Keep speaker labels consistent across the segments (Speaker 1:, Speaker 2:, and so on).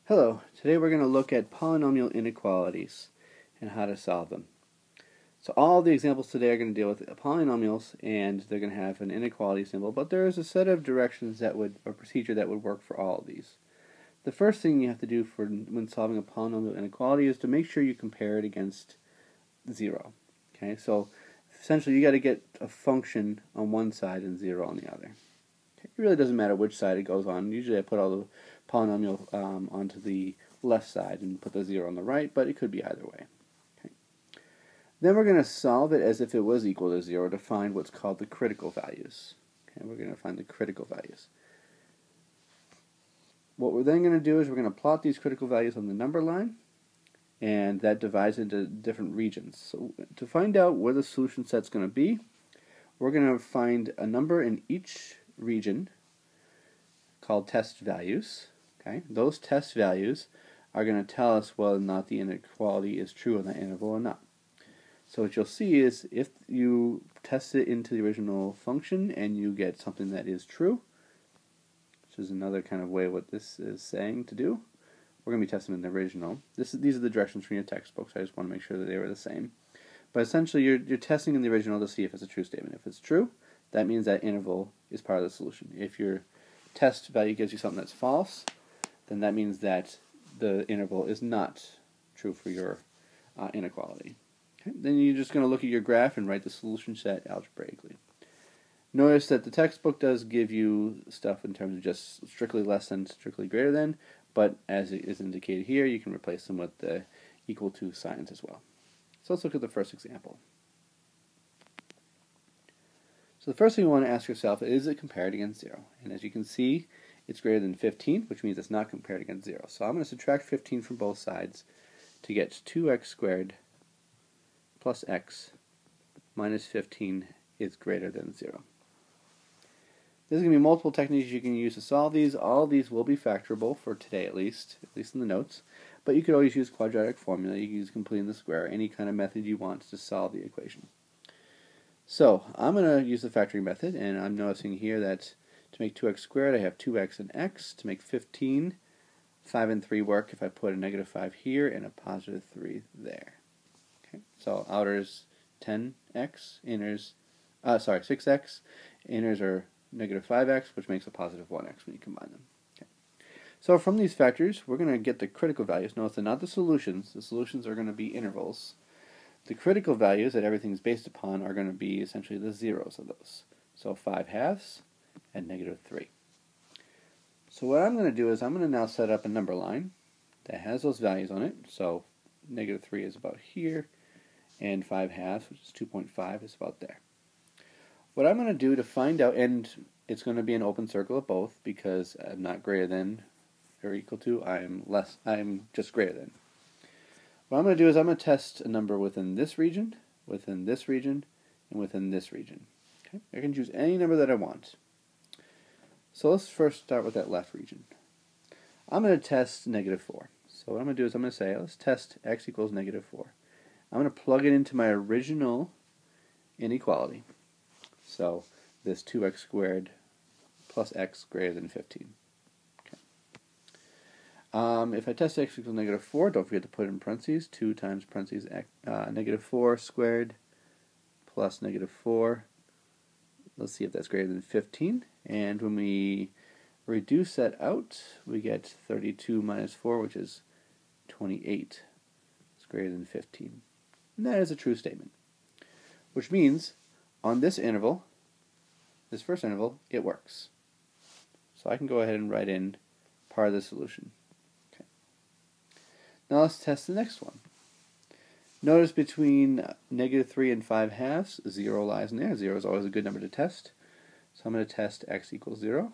Speaker 1: Hello, today we're going to look at polynomial inequalities and how to solve them. So all the examples today are going to deal with polynomials, and they're going to have an inequality symbol, but there is a set of directions or procedure that would work for all of these. The first thing you have to do when solving a polynomial inequality is to make sure you compare it against 0. Okay, so essentially you got to get a function on one side and 0 on the other. Okay? It really doesn't matter which side it goes on. Usually I put all the polynomial onto the left side and put the 0 on the right, but it could be either way. Okay. Then we're going to solve it as if it was equal to 0 to find what's called the critical values. Okay, we're going to find the critical values. What we're then going to do is we're going to plot these critical values on the number line, and that divides into different regions. So to find out where the solution set's going to be, we're going to find a number in each region called test values. Okay, those test values are going to tell us whether or not the inequality is true in that interval or not. So what you'll see is if you test it into the original function and you get something that is true, which is another kind of way what this is saying to do, we're going to be testing in the original. These are the directions from your textbook, so I just want to make sure that they were the same. But essentially you're testing in the original to see if it's a true statement. If it's true, that means that interval is part of the solution. If your test value gives you something that's false, then that means that the interval is not true for your inequality. Okay? Then you're just going to look at your graph and write the solution set algebraically. Notice that the textbook does give you stuff in terms of just strictly less than, strictly greater than, but as it is indicated here, you can replace them with the equal to signs as well. So let's look at the first example. So the first thing you want to ask yourself is it compared against 0? And as you can see, it's greater than 15, which means it's not compared against 0. So I'm going to subtract 15 from both sides to get 2x squared plus x minus 15 is greater than 0. There's going to be multiple techniques you can use to solve these. All of these will be factorable for today at least in the notes. But you could always use quadratic formula. You can use completing the square, any kind of method you want to solve the equation. So I'm going to use the factoring method, and I'm noticing here that to make 2x squared, I have 2x and x. To make 15, 5 and 3 work if I put a negative 5 here and a positive 3 there. Okay, so outers 10x, inners, 6x, inners are negative 5x, which makes a positive 1x when you combine them. Okay. So from these factors, we're going to get the critical values. Notice they're not the solutions. The solutions are going to be intervals. The critical values that everything is based upon are going to be essentially the zeros of those. So 5 halves and negative 3. So what I'm going to do is I'm going to now set up a number line that has those values on it. So negative 3 is about here, and 5 halves, which is 2.5, is about there. What I'm going to do to find out, and it's going to be an open circle of both because I'm not greater than or equal to, I'm just greater than. What I'm going to do is I'm going to test a number within this region, and within this region. Okay? I can choose any number that I want. So let's first start with that left region. I'm going to test negative 4. So what I'm going to do is I'm going to say, let's test x equals negative 4. I'm going to plug it into my original inequality. So this 2x squared plus x greater than 15. Okay. If I test x equals negative 4, don't forget to put in parentheses. 2 times parentheses negative 4 squared plus negative 4. Let's see if that's greater than 15. And when we reduce that out, we get 32 minus 4, which is 28. It's greater than 15. And that is a true statement. Which means, on this interval, this first interval, it works. So I can go ahead and write in part of the solution. Okay. Now let's test the next one. Notice between negative 3 and 5 halves, 0 lies in there. 0 is always a good number to test. So I'm going to test x equals 0.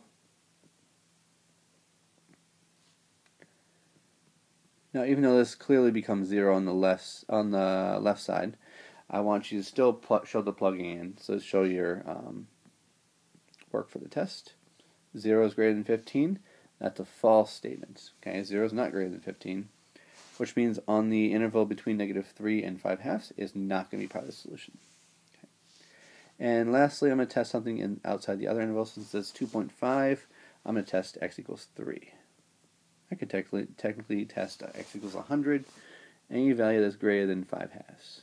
Speaker 1: Now, even though this clearly becomes 0 on the left side, I want you to still show the plugging in. So show your work for the test. 0 is greater than 15. That's a false statement. Okay, 0 is not greater than 15, which means on the interval between negative 3 and 5 halves is not going to be part of the solution. Okay. And lastly, I'm going to test something outside the other interval. Since it's 2.5, I'm going to test x equals 3. I could technically test x equals 100, any value that's greater than 5/2.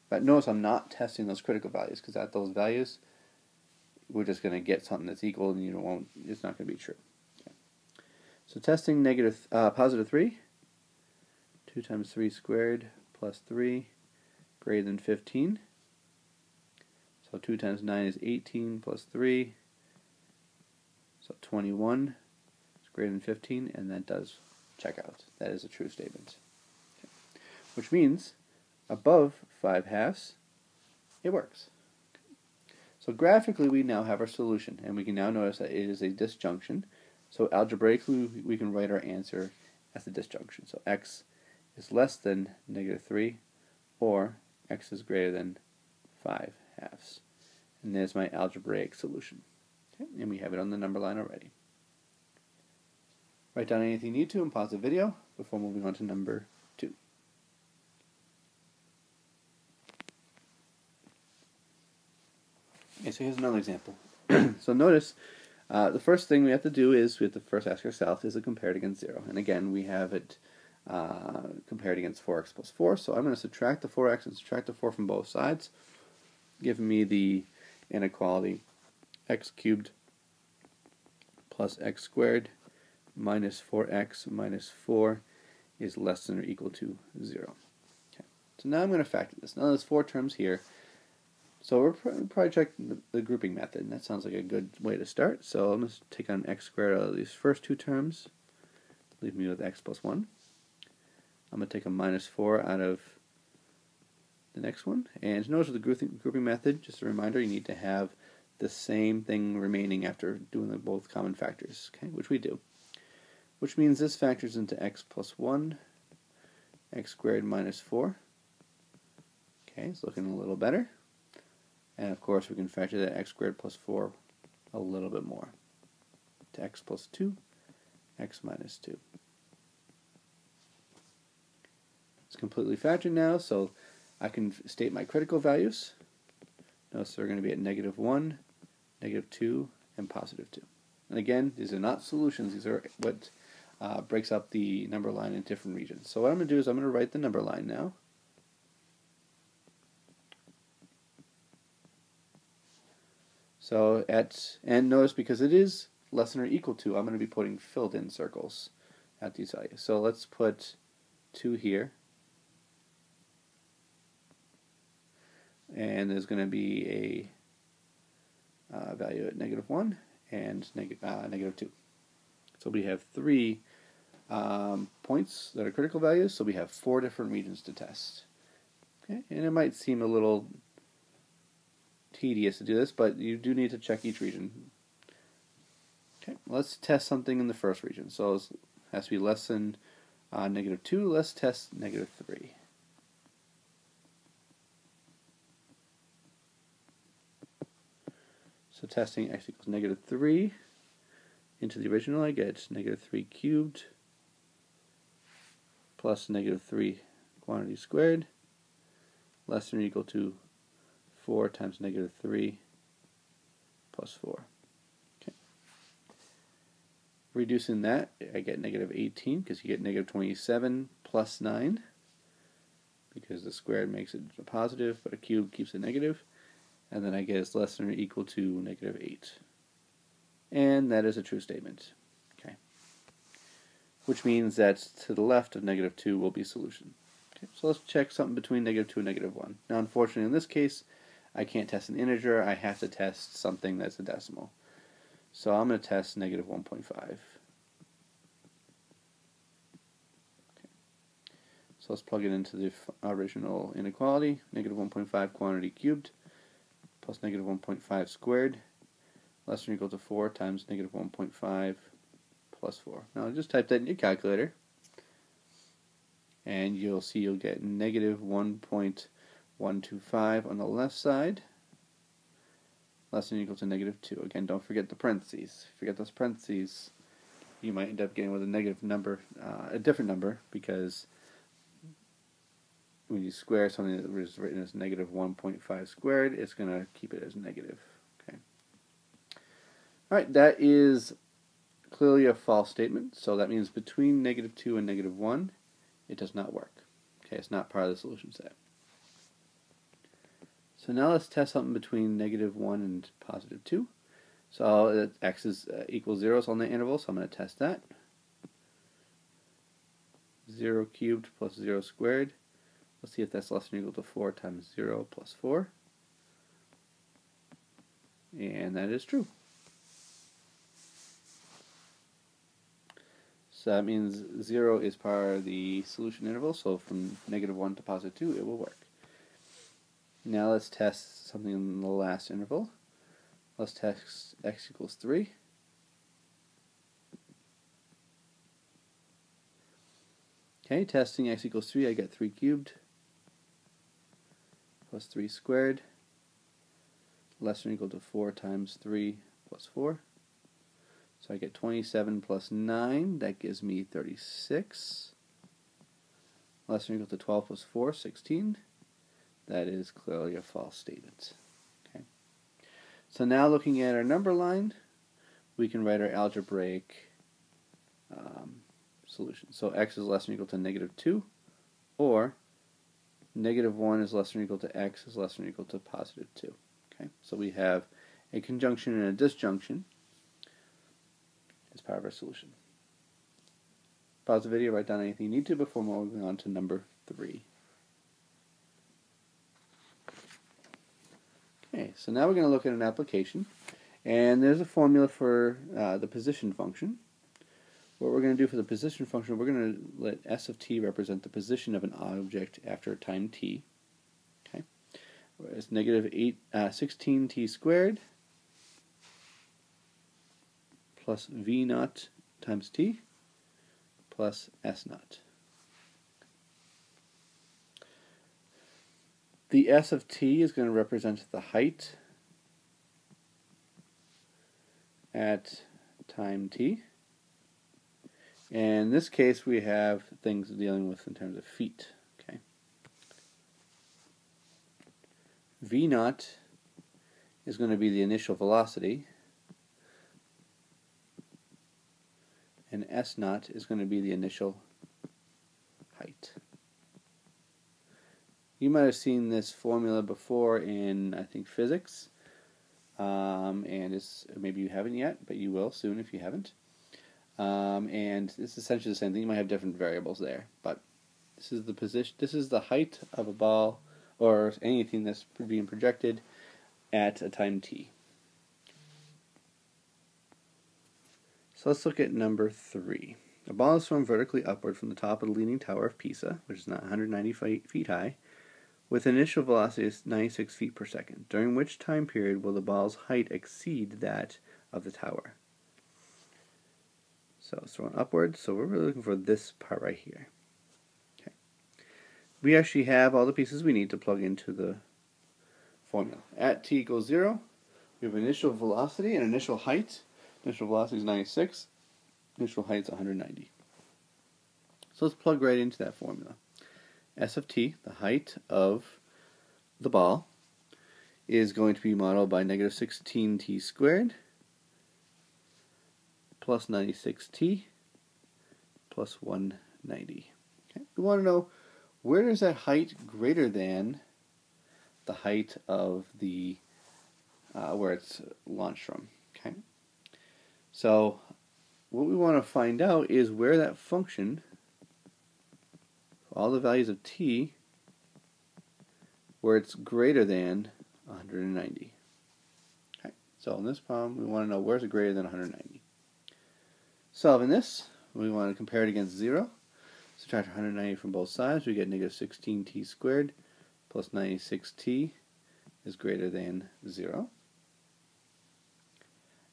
Speaker 1: But notice I'm not testing those critical values, because at those values, we're just going to get something that's equal, and it's not going to be true. Okay. So testing positive 3, 2 times 3 squared plus 3 greater than 15. So 2 times 9 is 18 plus 3. So 21 is greater than 15, and that does check out. That is a true statement. Okay. Which means above 5/2, it works. So graphically, we now have our solution, and we can now notice that it is a disjunction. So algebraically, we can write our answer as a disjunction. So x is less than -3, or x is greater than 5/2. And there's my algebraic solution. Okay, and we have it on the number line already. Write down anything you need to and pause the video before moving on to number 2. Okay, so here's another example. So notice, the first thing we have to do is we have to first ask ourselves, is it compared against 0? And again, we have it compared against 4x plus 4. So I'm going to subtract the 4x and subtract the 4 from both sides, giving me the inequality x cubed plus x squared minus 4x minus 4 is less than or equal to 0. Okay. So now I'm going to factor this. Now there's 4 terms here. So we're probably checking the grouping method, and that sounds like a good way to start. So I'm going to take on x squared out of these first 2 terms, leave me with x plus 1. I'm going to take a minus 4 out of the next one. And notice with the grouping method, just a reminder, you need to have the same thing remaining after doing both common factors, okay, which we do. Which means this factors into x plus 1, x squared minus 4. Okay, it's looking a little better. And of course we can factor that x squared plus 4 a little bit more to x plus 2, x minus 2. It's completely factored now, so I can state my critical values. Notice they're going to be at -1, -2, and +2. And again, these are not solutions, these are what breaks up the number line in different regions. So what I'm going to do is I'm going to write the number line now. So and notice because it is less than or equal to, I'm going to be putting filled in circles at these values. So let's put 2 here. And there's going to be a value at -1 and -2. So we have 3 points that are critical values, so we have 4 different regions to test. Okay, and it might seem a little tedious to do this, but you do need to check each region. Okay, let's test something in the first region. So it has to be less than -2. Let's test -3. So testing x equals -3 into the original, I get -3 cubed plus -3 quantity squared less than or equal to 4 times -3 plus 4. Okay. Reducing that, I get -18 because you get -27 plus 9 because the squared makes it a positive, but a cube keeps it negative. And then I get it's less than or equal to -8. And that is a true statement. Okay. Which means that to the left of -2 will be solution. Okay. So let's check something between -2 and -1. Now unfortunately in this case, I can't test an integer, I have to test something that's a decimal. So I'm going to test -1.5. Okay. So let's plug it into the original inequality, -1.5 quantity cubed plus -1.5 squared less than or equal to 4 times -1.5 plus 4. Now just type that in your calculator and you'll see you'll get -1.125 on the left side less than or equal to -2. Again, don't forget the parentheses. Forget those parentheses, you might end up getting with a negative number, a different number, because when you square something that was written as -1.5 squared, it's going to keep it as negative. Okay. All right, that is clearly a false statement, so that means between -2 and -1, it does not work. Okay, it's not part of the solution set. So now let's test something between -1 and +2. So x is equals 0 is on the interval, so I'm going to test that. 0 cubed plus 0 squared. Let's see if that's less than or equal to 4 times 0 plus 4. And that is true. So that means 0 is part of the solution interval, so from -1 to +2 it will work. Now let's test something in the last interval. Let's test x equals 3. Okay, testing x equals 3, I get 3 cubed plus 3 squared less than or equal to 4 times 3 plus 4. So I get 27 plus 9, that gives me 36. Less than or equal to 12 plus 4, 16. That is clearly a false statement. Okay. So now looking at our number line, we can write our algebraic solution. So x is less than or equal to -2, or -1 is less than or equal to x is less than or equal to +2. Okay. So we have a conjunction and a disjunction as part of our solution. Pause the video, write down anything you need to before moving on to number 3. Okay, so now we're going to look at an application, and there's a formula for the position function. What we're going to do for the position function, we're going to let s of t represent the position of an object after time t. Okay, it's -16t squared plus v naught times t plus s naught. The s of t is going to represent the height at time t. And in this case, we have things dealing with in terms of feet. Okay. V naught is going to be the initial velocity, and s naught is going to be the initial height. You might have seen this formula before in, I think, physics, and maybe you haven't yet, but you will soon if you haven't. And it's essentially the same thing. You might have different variables there, but this is the position. This is the height of a ball or anything that's being projected at a time t. So let's look at number 3. A ball is thrown vertically upward from the top of the Leaning Tower of Pisa, which is not 190 feet high, with an initial velocity of 96 feet per second. During which time period will the ball's height exceed that of the tower? So it's thrown upwards, so we're really looking for this part right here. Okay. We actually have all the pieces we need to plug into the formula. At t equals 0, we have initial velocity and initial height. Initial velocity is 96, initial height is 190. So let's plug right into that formula. S of t, the height of the ball, is going to be modeled by -16t squared plus 96t plus 190. Okay. We want to know, where is that height greater than the height of the where it's launched from? Okay. So what we want to find out is where that function, for all the values of t, where it's greater than 190. Okay. So in this problem, we want to know where's it greater than 190. Solving this, we want to compare it against 0. Subtract 190 from both sides, we get -16t squared plus 96t is greater than 0.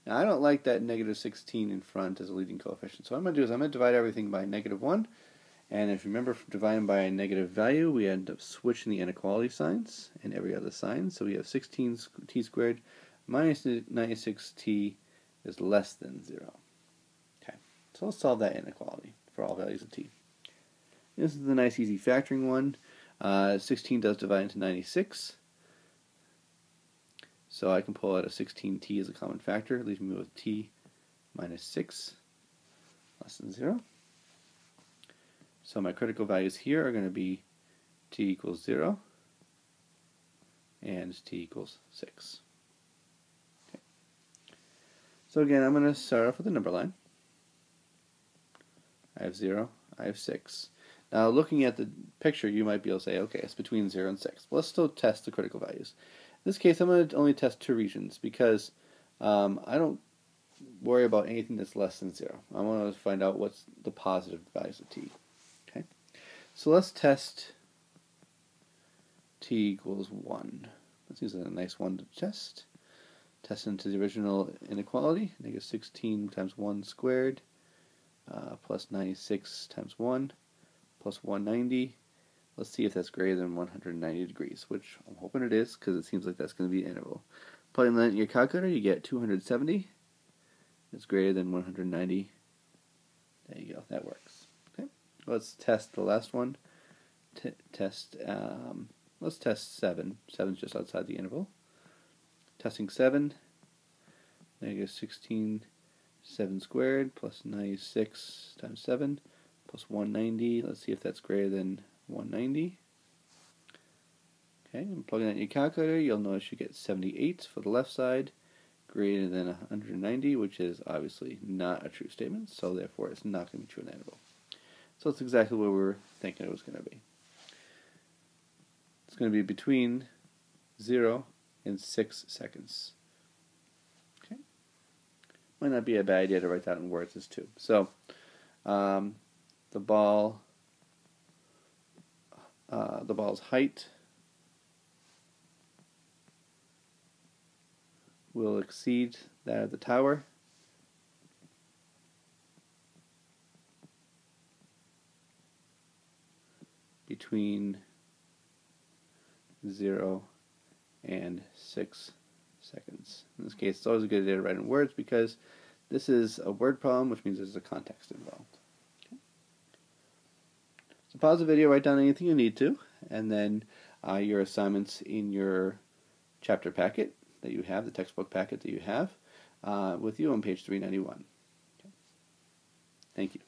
Speaker 1: Now I don't like that -16 in front as a leading coefficient, so what I'm going to do is I'm going to divide everything by -1, and if you remember, dividing by a negative value, we end up switching the inequality signs and every other sign, so we have 16t squared minus 96t is less than 0. So let's solve that inequality for all values of t. This is the nice easy factoring one. 16 does divide into 96. So I can pull out a 16t as a common factor, leaving me with t minus 6 less than 0. So my critical values here are going to be t equals 0 and t equals 6. Okay. So again, I'm going to start off with a number line. I have 0, I have 6. Now looking at the picture, you might be able to say, okay, it's between 0 and 6. But let's still test the critical values. In this case, I'm going to only test 2 regions because I don't worry about anything that's less than 0. I want to find out what's the positive values of t. Okay, so let's test t equals 1. Let's use a nice one to test. Test into the original inequality. Negative 16 times 1 squared plus 96 times 1 plus 190. Let's see if that's greater than 190 degrees, which I'm hoping it is because it seems like that's going to be an interval. Plugging that in your calculator, you get 270. It's greater than 190. There you go. That works. Okay. Let's test the last one. Let's test 7. 7 is just outside the interval. Testing 7. Negative 16, 7 squared plus 96 times 7 plus 190. Let's see if that's greater than 190. Okay, and plugging that in your calculator, you'll notice you get 78 for the left side, greater than 190, which is obviously not a true statement, so therefore it's not going to be true in the interval. So it's exactly what we were thinking it was going to be. It's going to be between 0 and 6 seconds. Okay, might not be a bad idea to write that in words as too. So the ball's height will exceed that of the tower between 0 and 6 seconds. In this case, it's always a good idea to write in words because this is a word problem, which means there's a context involved. Okay. So pause the video, write down anything you need to, and then your assignments in your chapter packet that you have, the textbook packet that you have with you on page 391. Okay. Thank you.